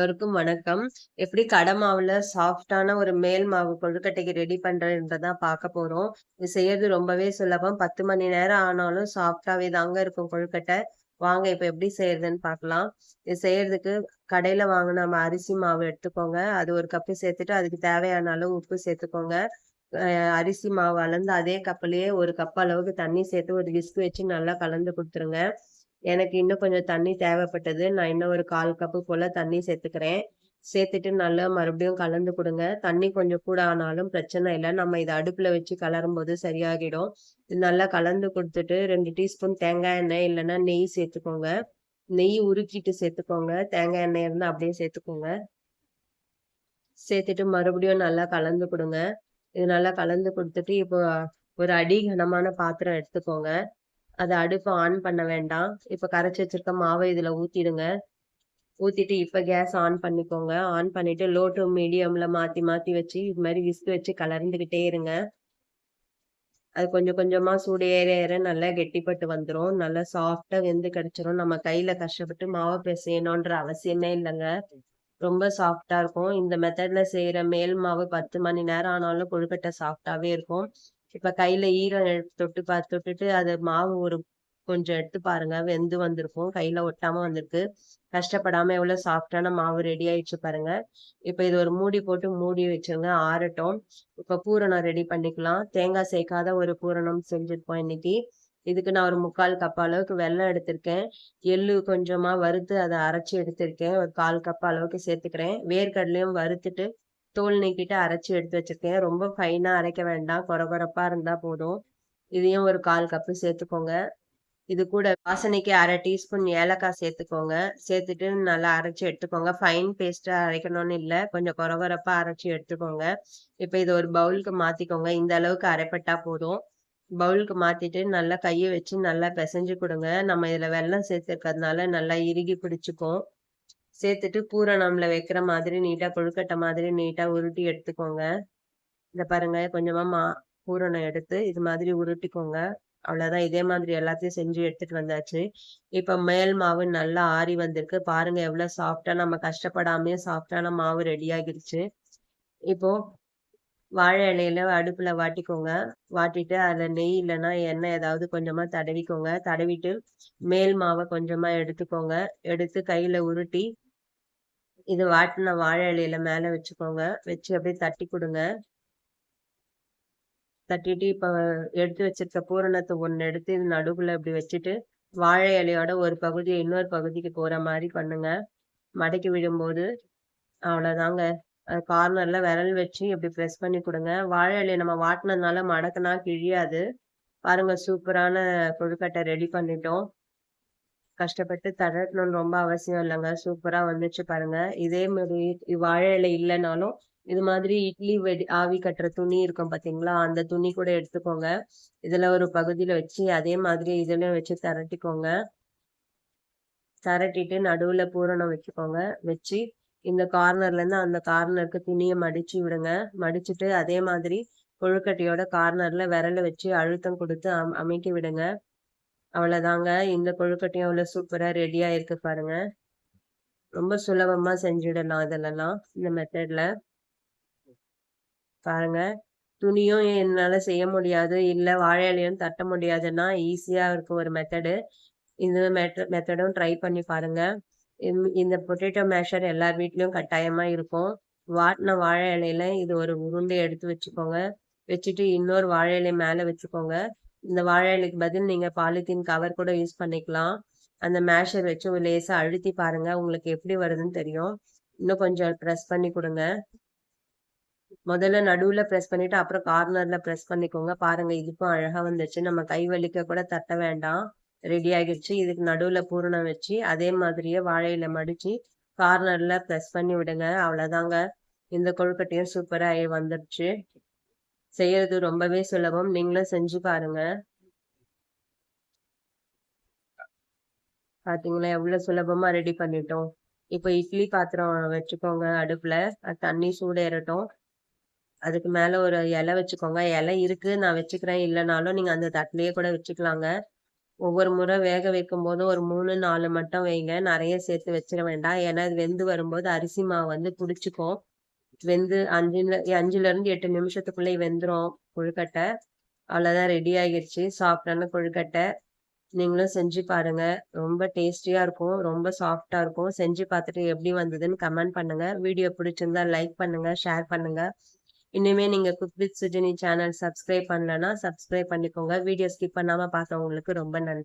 எல்லோருக்கும் வணக்கம். எப்படி கடை மாவுல சாஃப்ட்டான ஒரு மேல் மாவு கொழுக்கட்டைக்கு ரெடி பண்றதுன்றத பார்க்க போறோம். இது செய்யறது ரொம்பவே சுலபம். 10 மணி நேரம் ஆனாலும் சாஃப்ட்டாவே தாங்க இருக்கும் கொழுக்கட்டை. வாங்க இப்ப எப்படி செய்யறதுன்னு பார்க்கலாம். இது செய்யறதுக்கு கடையில வாங்குன நம்ம அரிசி மாவு எடுத்துக்கோங்க. அது 1 கப்பு சேர்த்துட்டு அதுக்கு தேவையான அளவு உப்பு சேர்த்துக்கோங்க. அரிசி மாவு அளந்து அதே கப்புலயே 1 கப் அளவுக்கு தண்ணி சேர்த்து ஒரு விஸ்க் வச்சு நல்லா கலந்து குடுத்துருங்க. எனக்கு இன்னும் கொஞ்சம் தண்ணி தேவைப்பட்டது. நான் இன்னும் ஒரு 1/4 கப்பு போல தண்ணி சேர்த்துக்கிறேன். சேர்த்துட்டு நல்லா மறுபடியும் கலந்து குடுங்க. தண்ணி கொஞ்சம் கூட ஆனாலும் பிரச்சனை இல்ல. நம்ம இத அடுப்புல வச்சு கலரும்போது சரியாகிடும். இது நல்லா கலந்து குடுத்துட்டு 2 டீஸ்பூன் தேங்காய் எண்ணெய் இல்லன்னா நெய் சேர்த்துக்கோங்க. நெய் உருக்கிட்டு சேர்த்துக்கோங்க. தேங்காய் எண்ணெய் இருந்தா அப்படியே சேர்த்துக்கோங்க. சேர்த்துட்டு மறுபடியும் நல்லா கலந்து குடுங்க. இது நல்லா கலந்து குடுத்துட்டு, இப்போ ஒரு அடி கனமான பாத்திரம் எடுத்துக்கோங்க. அத அடுப்ப ஆன் பண்ண வேண்டாம். இப்ப கரைச்சு வச்சிருக்க மாவ இதுல ஊத்திடுங்க. ஊத்திட்டு இப்ப கேஸ் ஆன் பண்ணிக்கோங்க. ஆன் பண்ணிட்டு லோ டூ மீடியம்ல மாத்தி மாத்தி வச்சு, இது மாரி விஸ்க் வச்சு கலந்துகிட்டே இருங்க. அது கொஞ்சம் கொஞ்சமா சூடு ஏற ஏற நல்லா கெட்டிப்பட்டு வந்துரும். நல்லா சாஃப்ட்டா வெந்து கிடைச்சிரும். நம்ம கையில கஷ்டப்பட்டு மாவு பிசையணுன்ற அவசியமே இல்லங்க. ரொம்ப சாஃப்ட்டா இருக்கும். இந்த மெத்தட்ல செய்ற மேல் மாவு 10 மணி நேரம் ஆனாலும் கொழுக்கட்டை சாஃப்ட்டாவே இருக்கும். இப்ப கையில ஈரம் தொட்டுட்டு அது மாவு கொஞ்சம் எடுத்து பாருங்க. வெந்து வந்திருக்கும். கையில ஒட்டாம வந்திருக்கு. கஷ்டப்படாம எவ்வளோ சாஃப்ட்டான மாவு ரெடி ஆயிடுச்சு பாருங்க. இப்ப இது ஒரு மூடி போட்டு மூடி வச்சுருங்க. ஆறட்டும். இப்ப பூரணம் ரெடி பண்ணிக்கலாம். தேங்காய் சேர்க்காத ஒரு பூரணம் செஞ்சிருக்கோம் இன்னைக்கு. இதுக்கு நான் ஒரு 3/4 கப் அளவுக்கு வெல்லம் எடுத்திருக்கேன். எள்ளு கொஞ்சமா வறுத்து அத அரைச்சு எடுத்திருக்கேன். ஒரு 1/4 கப் அளவுக்கு சேர்த்துக்கிறேன். வேர்க்கடலையும் வறுத்துட்டு, தோல் நீக்கிட்டு அரைச்சு எடுத்து வச்சிருக்கேன். ரொம்ப ஃபைனா அரைக்க வேண்டாம். கொர கொரப்பா இருந்தா போதும். இதையும் ஒரு 1/4 கப்பு சேர்த்துக்கோங்க. இது கூட வாசனைக்கு 1/2 டீஸ்பூன் ஏலக்காய் சேர்த்துக்கோங்க. சேர்த்துட்டு நல்லா அரைச்சு எடுத்துக்கோங்க. ஃபைன் பேஸ்ட்டா அரைக்கணும்னு இல்ல. கொஞ்சம் கொர கொரப்பா அரைச்சு எடுத்துக்கோங்க. இப்ப இத ஒரு பவுலுக்கு மாத்திக்கோங்க. இந்த அளவுக்கு அரைப்பட்டா போதும். பவுலுக்கு மாத்திட்டு நல்லா கைய வச்சு நல்லா பெசஞ்சு குடுங்க. நம்ம இதுல வெல்லம் சேர்த்துருக்கிறதுனால நல்லா இறுகி பிடிச்சுக்கும். சேர்த்துட்டு பூரணம்ல வைக்கிற மாதிரி நீட்டா கொழுக்கட்டை மாதிரி நீட்டா உருட்டி எடுத்துக்கோங்க. இத பாருங்க கொஞ்சமா பூரணம் எடுத்து இது மாதிரி உருட்டிக்கோங்க. அவ்வளோதான். இதே மாதிரி எல்லாத்தையும் செஞ்சு எடுத்துட்டு வந்தாச்சு. இப்ப மேல் மாவு நல்லா ஆறி வந்திருக்கு. பாருங்க எவ்வளோ சாஃப்ட்டா நம்ம கஷ்டப்படாமயே சாஃப்ட்டான மாவு ரெடி ஆகிருச்சு. இப்போ வாழை இலையில அடுப்புல வாட்டிக்கோங்க. வாட்டிட்டு அதுல நெய் இல்லன்னா எண்ணெய் ஏதாவது கொஞ்சமா தடவிக்கோங்க. தடவிட்டு மேல் மாவ கொஞ்சமா எடுத்துக்கோங்க. எடுத்து கையில உருட்டி, இது வாட்டுன வாழை இலையில மேல வச்சுக்கோங்க. வச்சு அப்படியே தட்டி குடுங்க. தட்டிட்டு இப்ப எடுத்து வச்சிருக்க பூரணத்த ஒண்ணு எடுத்து இது நடுவுல இப்படி வச்சுட்டு, வாழை இலையோட ஒரு பகுதி இன்னொரு பகுதிக்கு போற மாரி பண்ணுங்க. மடக்கி விடும்போது அவ்வளோதாங்க. கார்னர்ல விரல் வச்சு இப்படி பிரஸ் பண்ணி குடுங்க. வாழை இலைய நம்ம வாட்டுனதுனால மடக்குனா கிழியாது. பாருங்க சூப்பரான கொழுக்கட்டை ரெடி பண்ணிட்டோம். கஷ்டப்பட்டு தடட்டணும்னு ரொம்ப அவசியம் இல்லங்க. சூப்பரா வந்துச்சு பாருங்க. இதே மாரி வாழை இலை இல்லனாலும், இது மாதிரி இட்லி ஆவி கட்டுற துணி இருக்கும் பார்த்தீங்களா? அந்த துணி கூட எடுத்துக்கோங்க. இதுல ஒரு பகுதியில வச்சு, அதே மாதிரி இதுலயும் வச்சு தெரட்டிக்கோங்க. தெரட்டிட்டு நடுவுல பூரணம் வச்சுக்கோங்க. வச்சு இந்த கார்னர்லேருந்து அந்த கார்னருக்கு துணிய மடிச்சு விடுங்க. மடிச்சுட்டு அதே மாதிரி கொழுக்கட்டையோட கார்னர்ல விரல வச்சு அழுத்தம் குடுத்து அமுக்கி விடுங்க. அவ்வளோதாங்க. இந்த கொழுக்கட்டையும் எவ்வளோ சூப்பரா ரெடி ஆயிருக்கு பாருங்க. ரொம்ப சுலபமா செஞ்சுடலாம் இதுலலாம். இந்த மெத்தட்ல. பாருங்க. துணியும் என்னால செய்ய முடியாது. இல்ல வாழை இலையும் தட்ட முடியாதுன்னா, ஈஸியா இருக்க ஒரு மெத்தடு. இந்த மெத்தடும் ட்ரை பண்ணி பாருங்க. இந்த பொட்டேட்டோ மேஷர் எல்லார் வீட்லயும் கட்டாயமா இருக்கும். வாட்டுன வாழை இலையில இது ஒரு உருண்டை எடுத்து வச்சுக்கோங்க. வச்சுட்டு இன்னொரு வாழை இலை மேல வச்சுக்கோங்க. இந்த வாழை இலைக்கு பதில் நீங்க பாலித்தீன் கவர் கூட யூஸ் பண்ணிக்கலாம். அந்த மேஷர் வச்சு ஒரு லேசா அழுத்தி பாருங்க. உங்களுக்கு எப்படி வருதுன்னு தெரியும். இன்னும் கொஞ்சம் பிரஸ் பண்ணி குடுங்க. முதல்ல நடுவுல பிரஸ் பண்ணிட்டு, அப்புறம் கார்னர்ல பிரஸ் பண்ணிக்கோங்க. பாருங்க இதுக்கும் அழகா வந்துருச்சு. நம்ம கை வலிக்க கூட தட்ட வேண்டாம். ரெடி ஆகிடுச்சு. இதுக்கு நடுவுல பூரணம் வச்சு, அதே மாதிரியே வாழை இல மடிச்சு, கார்னர்ல பிரஸ் பண்ணி விடுங்க. அவ்வளோதாங்க. இந்த கொழுக்கட்டையும் சூப்பரா வந்துருச்சு. செய்யறது ரொம்பவே சுலபம். நீங்களும் செஞ்சு பாருங்க. பாத்தீங்களா? எவ்வளோ சுலபமா ரெடி பண்ணிட்டோம். இப்ப இட்லி பாத்திரம் வச்சுக்கோங்க அடுப்புல. தண்ணி சூடேறட்டும். அதுக்கு மேல ஒரு இலை வச்சுக்கோங்க. இலை இருக்கு நான் வச்சுக்கிறேன். இல்லனாலும் நீங்க அந்த தட்டுலயே கூட வச்சுக்கலாங்க. ஒவ்வொரு முறை வேக வைக்கும்போதும் ஒரு 3, 4 மட்டும் வைங்க. நெறைய சேர்த்து வச்சிட வேண்டாம். ஏன்னா, இது வெந்து வரும்போது அரிசி மாவு வந்து புளிச்சுக்கும். வெந்து 5லேருந்து 8 நிமிஷத்துக்குள்ளயே வெந்துரும் கொழுக்கட்டை. அவ்வளோதான் ரெடி ஆகிருச்சு. சாஃப்ட்டான கொழுக்கட்டை. நீங்களும் செஞ்சு பாருங்க. ரொம்ப டேஸ்டியா இருக்கும். ரொம்ப சாஃப்ட்டா இருக்கும். செஞ்சு பார்த்துட்டு எப்படி வந்ததுன்னு கமெண்ட் பண்ணுங்க. வீடியோ பிடிச்சிருந்தா லைக் பண்ணுங்க, ஷேர் பண்ணுங்க. இனிமே நீங்க cook with Sujini channel subscribe பண்ணலன்னா, சப்ஸ்கிரைப் பண்ணிக்கோங்க. வீடியோ ஸ்கிப் பண்ணாம பார்த்தவங்களுக்கு ரொம்ப நன்றி.